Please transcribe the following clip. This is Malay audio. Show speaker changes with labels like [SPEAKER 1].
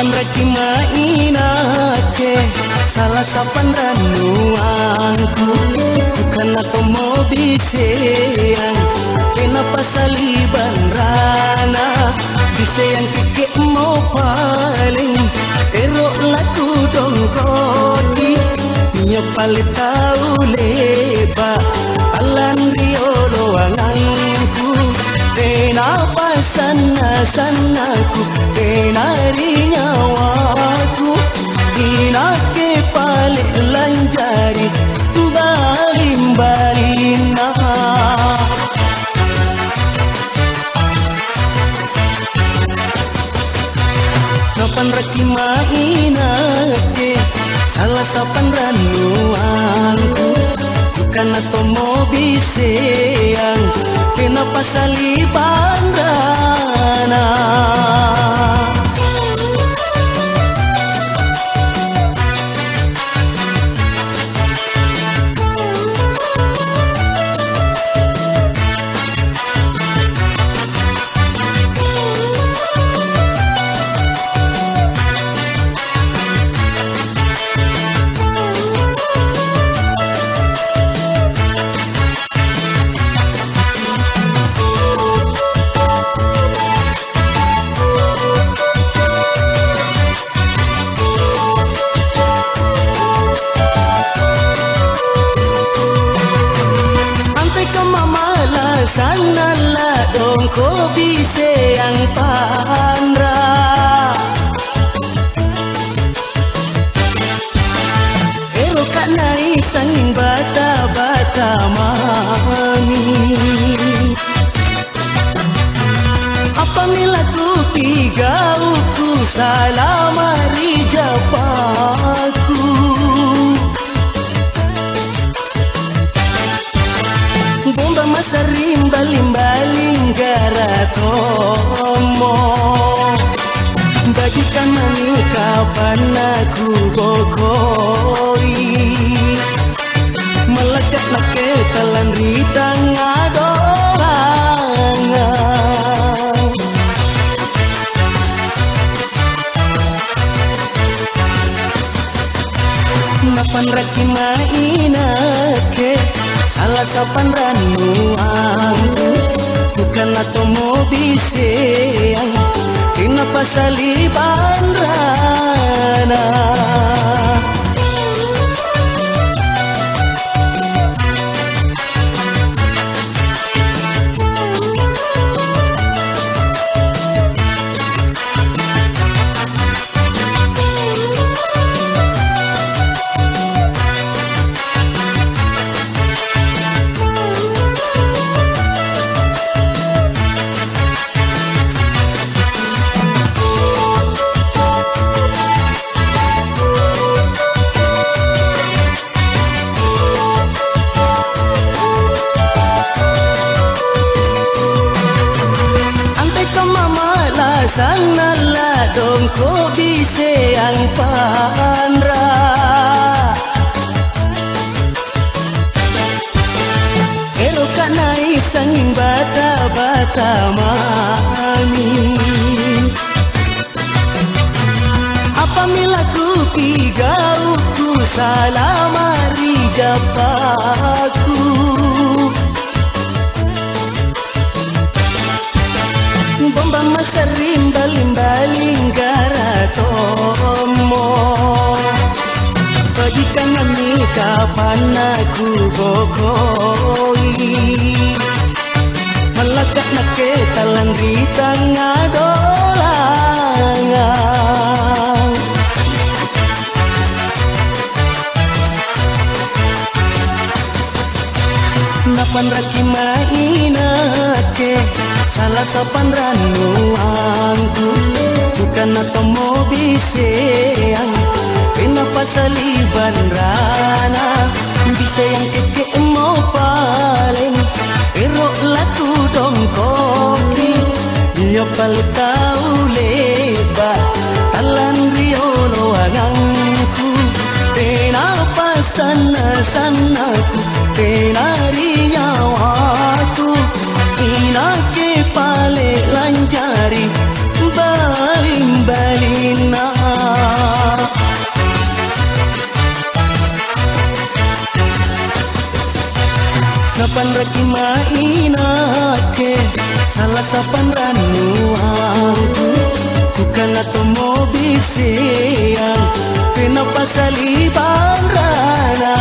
[SPEAKER 1] Napan raki mainake salah sapan ranuangku bukan atau mau biseyang kenapa saliban rana biseyang kikik mau paling erok laku dongkoti niya palit tau leba alan riolo angangku kenapa sana-sanaku kenari nyawaku inake palit lanjari balim-balina napan raki mainake salah sapan ranuangku bukan atau mau biseyang kenapa saliban rana sana la dong ko biseyang pandra ero kanai sangin bata-bata mami apabila ku pigauku salamari japaku bomba masarim baling-baling garatomo bagikan mani kapan aku bokoi melekat nak ketalan ritang adorangan napan raki mainake salah sapan ranuangku bukan atau mau biseyang kenapa saliban rana sana la dong ko biseyang pandra ero kanai sangin bata-bata mami apabila ku pigauku salamari japaku bomba masarim baling-baling garatomo bagikan kami kapan aku bokoi melekat nak ketalan ritang adolangan napan raki mainake salah sapan ranuangku bukan atau mau biseyang kenapa saliban rana biseyang keke mau paling erok laku dongkoki dia paling tahu leba talan riolo angangku kenapa sana-sanaku kenari nyawaku inake pale lanjari baling-balina salah sapan ranuangku bukan atau mau bisiang kenapa saliban rana